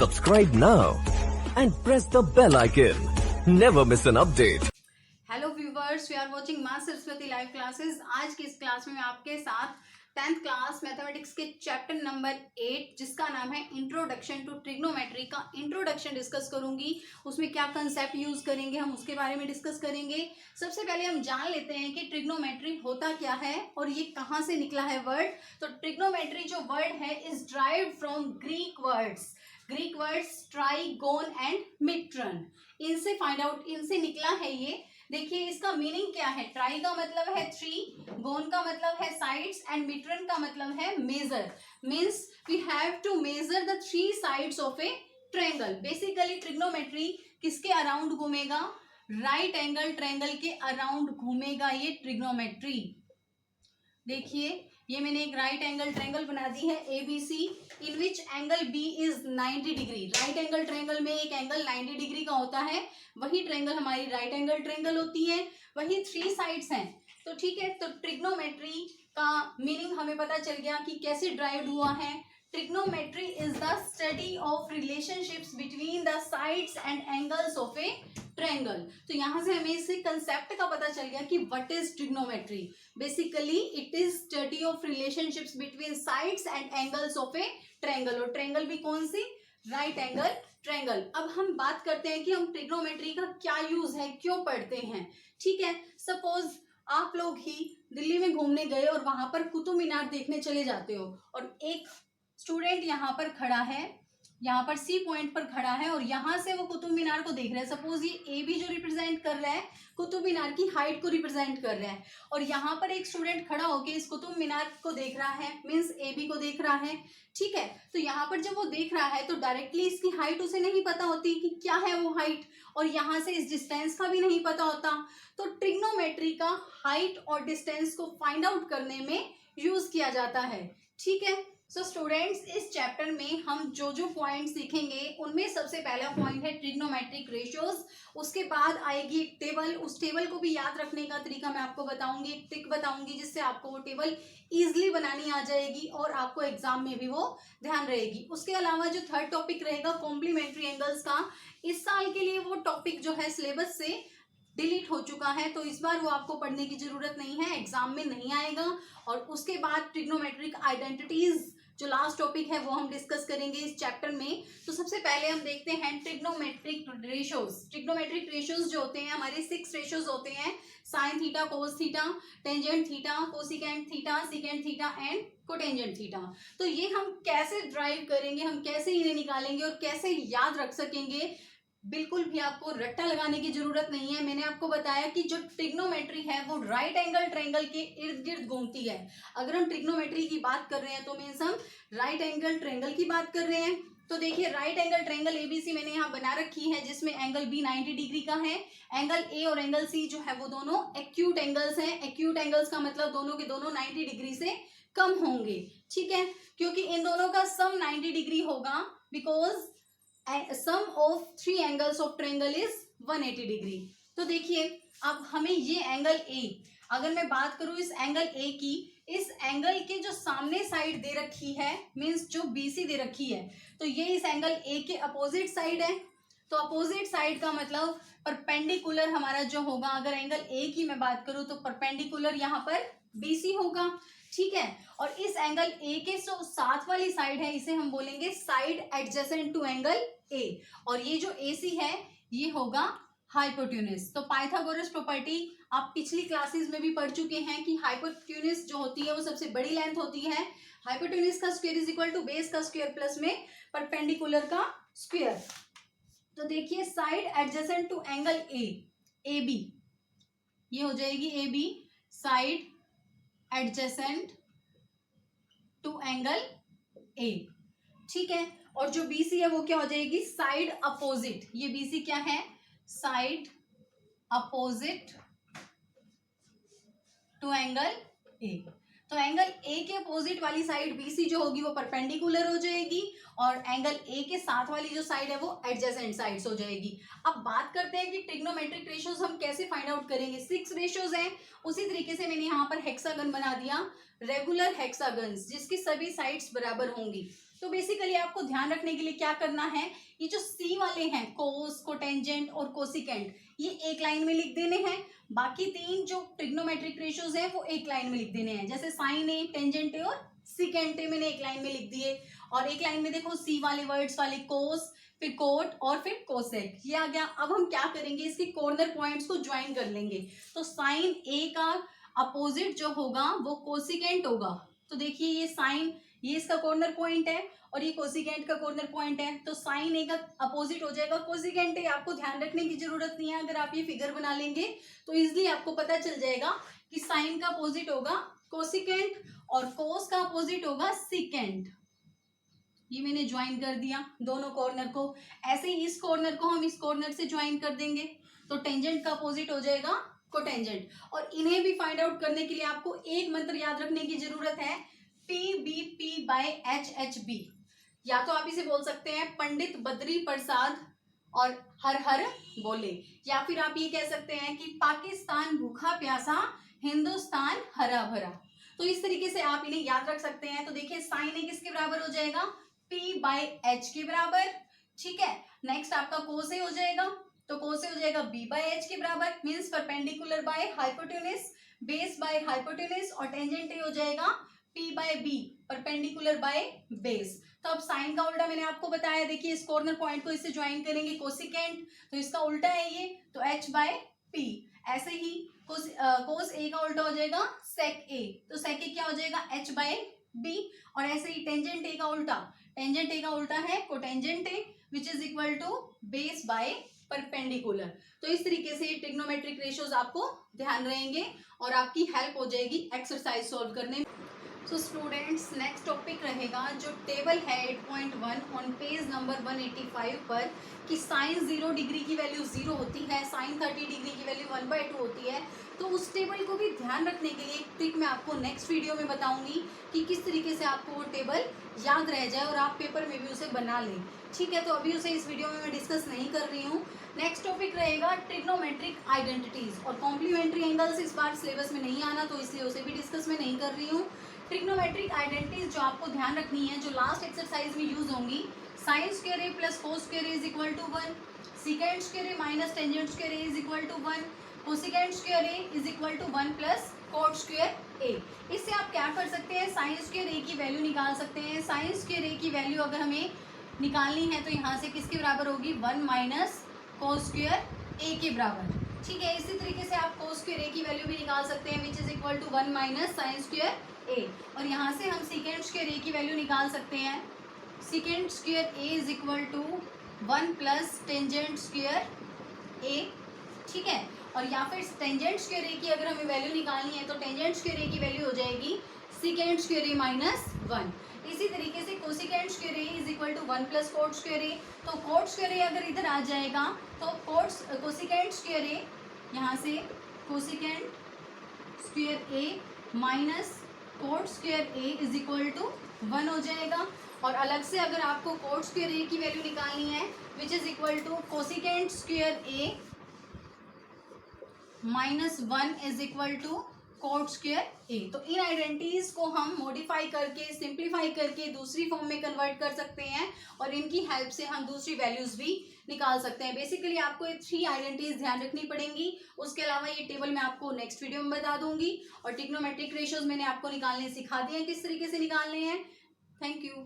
Subscribe now and press the bell icon. Never miss an update. Hello viewers, we are watching मां Saraswati live classes. आज की इस class में मैं आपके साथ 10th क्लास मैथमेटिक्स के चैप्टर नंबर 8 जिसका नाम है इंट्रोडक्शन टू ट्रिग्नोमेट्री का इंट्रोडक्शन डिस्कस करूंगी। उसमें क्या कंसेप्ट यूज करेंगे हम उसके बारे में डिस्कस करेंगे। सबसे पहले हम जान लेते हैं कि ट्रिग्नोमेट्री होता क्या है और ये कहाँ से निकला है वर्ड। तो ट्रिग्नोमेट्री जो वर्ड है is derived from Greek words trigon and metron. इनसे फाइंड आउट, इनसे निकला है ये। देखिए इसका मीनिंग क्या है। ट्राई का मतलब है 3, गोन का मतलब है साइड्स एंड मिट्रन का मतलब है measure. Means we have to measure the 3 sides of a triangle. Basically trigonometry किसके अराउंड घूमेगा? राइट एंगल ट्रायंगल के अराउंड घूमेगा ये ट्रिग्नोमेट्री। देखिए ये मैंने एक राइट एंगल ट्रायंगल बना दी है ABC, in which angle B is 90 degree. Right angle triangle में एक एंगल 90 डिग्री का होता है, वही ट्रायंगल हमारी राइट एंगल ट्रायंगल होती है, वही 3 साइड्स हैं। तो ठीक है, तो ट्रिग्नोमेट्री का मीनिंग हमें पता चल गया कि कैसे ड्राइव्ड हुआ है। Trigonometry is the study of relationships between the sides and angles of a triangle. तो यहाँ से हमें इस कंसेप्ट का पता चल गया कि what is trigonometry. Basically it is study of relationships between sides and angles of a triangle. और ट्रायंगल भी कौन सी? Right angle triangle. अब हम बात करते हैं कि हम ट्रिग्नोमेट्री का क्या यूज है, क्यों पढ़ते हैं। ठीक है, सपोज आप लोग ही दिल्ली में घूमने गए और वहां पर कुतुब मीनार देखने चले जाते हो और एक स्टूडेंट यहाँ पर खड़ा है, यहाँ पर C पॉइंट पर खड़ा है और यहाँ से वो कुतुब मीनार को देख रहा है। सपोज ये AB जो रिप्रेजेंट कर रहा है कुतुब मीनार की हाइट को रिप्रेजेंट कर रहा है और यहाँ पर एक स्टूडेंट खड़ा होकर इस कुतुब मीनार को देख रहा है, मीन्स AB को देख रहा है। ठीक है, तो यहाँ पर जब वो देख रहा है तो डायरेक्टली इसकी हाइट उसे नहीं पता होती कि क्या है वो हाइट, और यहाँ से इस डिस्टेंस का भी नहीं पता होता। तो ट्रिग्नोमेट्री का हाइट और डिस्टेंस को फाइंड आउट करने में यूज किया जाता है। ठीक है, सो स्टूडेंट्स इस चैप्टर में हम जो जो पॉइंट सीखेंगे उनमें सबसे पहला पॉइंट है ट्रिग्नोमेट्रिक रेशियोज। उसके बाद आएगी एक टेबल, उस टेबल को भी याद रखने का तरीका मैं आपको बताऊंगी, एक ट्रिक बताऊंगी जिससे आपको वो टेबल इजीली बनानी आ जाएगी और आपको एग्जाम में भी वो ध्यान रहेगी। उसके अलावा जो थर्ड टॉपिक रहेगा कॉम्प्लीमेंट्री एंगल्स का, इस साल के लिए वो टॉपिक जो है सिलेबस से डिलीट हो चुका है, तो इस बार वो आपको पढ़ने की जरूरत नहीं है, एग्जाम में नहीं आएगा। और उसके बाद ट्रिग्नोमेट्रिक आइडेंटिटीज जो लास्ट टॉपिक है वो हम डिस्कस करेंगे इस चैप्टर में। तो सबसे पहले हम देखते हैं ट्रिग्नोमेट्रिक रेशियोज। ट्रिग्नोमेट्रिक रेशियोज जो होते हैं हमारे 6 रेशियोज होते हैं, sine theta, cos theta, tangent theta, cosecant theta, secant theta and cotangent theta. तो ये हम कैसे ड्राइव करेंगे, हम कैसे इन्हें निकालेंगे और कैसे याद रख सकेंगे, बिल्कुल भी आपको रट्टा लगाने की जरूरत नहीं है। मैंने आपको बताया कि जो ट्रिग्नोमेट्री है वो राइट एंगल ट्रायंगल के इर्द गिर्द घूमती है। अगर हम ट्रिग्नोमेट्री की बात कर रहे हैं तो मीन्स हम राइट एंगल ट्रायंगल की बात कर रहे हैं। तो देखिए राइट एंगल ट्रायंगल ABC मैंने यहाँ बना रखी है जिसमें एंगल B 90 डिग्री का है। एंगल A और एंगल C जो है वो दोनों एक्यूट एंगल्स हैं। एक्यूट एंगल्स का मतलब दोनों के दोनों 90 डिग्री से कम होंगे। ठीक है, क्योंकि इन दोनों का सम 90 डिग्री होगा because sum of 3 angles of triangle is 180 degree. तो देखिए अब हमें ये एंगल A, अगर मैं बात करूं इस एंगल A की, इस एंगल के जो सामने साइड दे रखी है मींस जो BC दे रखी है, तो ये इस एंगल A के अपोजिट साइड है। तो अपोजिट साइड का मतलब परपेंडिकुलर हमारा जो होगा, अगर एंगल A की मैं बात करूं तो परपेंडिकुलर यहाँ पर BC होगा। ठीक है, और इस एंगल A के जो साथ वाली साइड है इसे हम बोलेंगे side adjacent to angle A, और ये जो AC है ये होगा हाइपोटेन्यूज। तो पाइथागोरस प्रॉपर्टी आप पिछली क्लासेस में भी पढ़ चुके हैं कि हाइपोटेन्यूज जो होती है वो सबसे बड़ी लेंथ होती है। हाइपोटेन्यूज का square is equal to base का स्क्वायर प्लस में परपेंडिकुलर का स्क्वायर। तो देखिए side adjacent to angle AB, ये हो जाएगी AB side adjacent to angle A। ठीक है, और जो BC है वो क्या हो जाएगी? Side opposite. ये BC क्या है? Side opposite to angle A। तो एंगल A के अपोजिट वाली साइड BC जो होगी वो परपेंडिकुलर हो जाएगी और एंगल A के साथ वाली जो साइड है वो एडजेसेंट साइड्स हो जाएगी। अब बात करते हैं कि ट्रिग्नोमेट्रिक रेशियोज हम कैसे फाइंड आउट करेंगे। 6 रेशियोज हैं, उसी तरीके से मैंने यहाँ पर हेक्सागन बना दिया, रेगुलर हेक्सागन्स जिसकी सभी साइड्स बराबर होंगी। तो बेसिकली आपको ध्यान रखने के लिए क्या करना है, ये जो सी वाले हैं कोस, कोटेंजेंट और कोसिकेंट, ये एक लाइन में लिख देने हैं। बाकी तीन जो ट्रिग्नोमेट्रिक रेशियोज हैं वो एक लाइन में लिख देने हैं, जैसे साइन ए, टेंजेंट ए और सिकेंट ए मैंने एक लाइन में लिख दिए। और एक लाइन में देखो सी वाले वर्ड्स वाले कोस, फिर कोट और फिर कोसेक, ये आ गया। अब हम क्या करेंगे, इसके कॉर्नर पॉइंट्स को ज्वाइन कर लेंगे। तो साइन ए का अपोजिट जो होगा वो कोसिकेंट होगा। तो देखिए ये साइन, ये इसका कॉर्नर पॉइंट है और ये कोसिकेंट का कॉर्नर पॉइंट है। तो साइन ए का अपोजिट हो जाएगा कोसिकेंट ए। आपको ध्यान रखने की जरूरत नहीं है, अगर आप ये फिगर बना लेंगे तो इजिली आपको पता चल जाएगा कि साइन का अपोजिट होगा कोसिकेंट और कोस का अपोजिट होगा सिकेंट। ये मैंने ज्वाइन कर दिया दोनों कॉर्नर को। ऐसे ही इस कॉर्नर को हम इस कॉर्नर से ज्वाइन कर देंगे, तो टेंजेंट का अपोजिट हो जाएगा कोटेंजेंट। और इन्हें भी फाइंड आउट करने के लिए आपको एक मंत्र याद रखने की जरूरत है, PBP बाय HHB। या तो आप इसे बोल सकते हैं पंडित बद्री प्रसाद और हर हर बोले, या फिर आप ये कह सकते हैं कि पाकिस्तान भूखा प्यासा, हिंदुस्तान हरा भरा। तो इस तरीके से आप इन्हें याद रख सकते हैं। तो देखिए साइन ए किसके बराबर हो जाएगा, P बाय H के बराबर, ठीक है। नेक्स्ट आपका कोस ए हो जाएगा, तो कोस ए हो जाएगा B बाय H के बराबर, means perpendicular by hypotenuse, base by hypotenuse, और टेंजेंट ए हो जाएगा P by B, perpendicular by base. तो अब साइन का उल्टा मैंने आपको बताया, देखिए इस कॉर्नर पॉइंट को इससे ज्वाइन करेंगे कोसिकेंट, तो इसका उल्टा है ये, तो H बाय P। ऐसे ही कोस ए का उल्टा हो जाएगा सेक ए, तो सेक ए क्या हो जाएगा H बाय B। और ऐसे ही टेंजेंट ए का उल्टा, टेंजेंट ए का उल्टा है cotangent A, which is equal to base by perpendicular. तो इस तरीके से ट्रिग्नोमेट्रिक रेशियोज आपको ध्यान रहेंगे और आपकी हेल्प हो जाएगी एक्सरसाइज सॉल्व करने में। सो स्टूडेंट्स, नेक्स्ट टॉपिक रहेगा जो टेबल है 8.1 ऑन पेज नंबर 185 पर, कि साइन 0 डिग्री की वैल्यू 0 होती है, साइन 30 डिग्री की वैल्यू 1/2 होती है। तो उस टेबल को भी ध्यान रखने के लिए एक ट्रिक मैं आपको नेक्स्ट वीडियो में बताऊंगी कि किस तरीके से आपको वो टेबल याद रह जाए और आप पेपर में भी उसे बना लें, ठीक है। तो अभी उसे इस वीडियो में मैं डिस्कस नहीं कर रही हूँ। नेक्स्ट टॉपिक रहेगा ट्रिग्नोमेट्रिक आइडेंटिटीज और कॉम्प्लीमेंट्री एंगल्स इस बार सिलेबस में नहीं आना, तो इसलिए उसे भी डिस्कस में नहीं कर रही हूँ। ट्रिग्नोमेट्रिक आइडेंटिटीज जो आपको ध्यान रखनी है, जो लास्ट एक्सरसाइज में यूज होंगी, sine square A plus cos square A is equal to 1, secant square A minus tangent square A is equal to 1, cosecant square A is equal to 1 plus cot square A. इससे आप क्या कर सकते हैं, sign square ए की value निकाल सकते हैं। साइन स्क्वायर ए की वैल्यू अगर हमें निकालनी है तो यहाँ से किसके बराबर होगी, 1 माइनस कोस स्क्वायर ए के बराबर, ठीक है। इसी तरीके से आप कोस स्क्वायर ए की वैल्यू भी निकाल सकते हैं, which is equal to 1 minus sine square A. और यहाँ से हम सिकेंड स्क्वायर ए की वैल्यू निकाल सकते हैं, secant square A is equal to 1 plus tangent square A, ठीक है। और या फिर टेंजेंट स्क्वायर ए की अगर हमें वैल्यू निकालनी है तो टेंजेंट स्क्वायर ए की वैल्यू हो जाएगी सिकेंड स्क्वायर ए माइनस 1। इसी तरीके से cosecant square A is equal to 1 plus cot square A. तो कोट स्क्वायर ए अगर इधर आ जाएगा तो कोसिकेंड स्क्वायर ए, यहाँ से cosecant square A minus cot square A is equal to 1 हो जाएगा। और अलग से अगर आपको कोट स्क्वायर ए की वैल्यू निकालनी है, which is equal to cosecant square A minus 1 is equal to cot square A. तो इन आइडेंटिटीज को हम मॉडिफाई करके, सिंप्लीफाई करके दूसरी फॉर्म में कन्वर्ट कर सकते हैं और इनकी हेल्प से हम दूसरी वैल्यूज भी निकाल सकते हैं। बेसिकली आपको ये 3 आइडेंटिटीज ध्यान रखनी पड़ेंगी। उसके अलावा ये टेबल मैं आपको नेक्स्ट वीडियो में बता दूंगी। और ट्रिग्नोमेट्रिक रेशियोज मैंने आपको निकालने सिखा दिए हैं, किस तरीके से निकालने हैं। Thank you.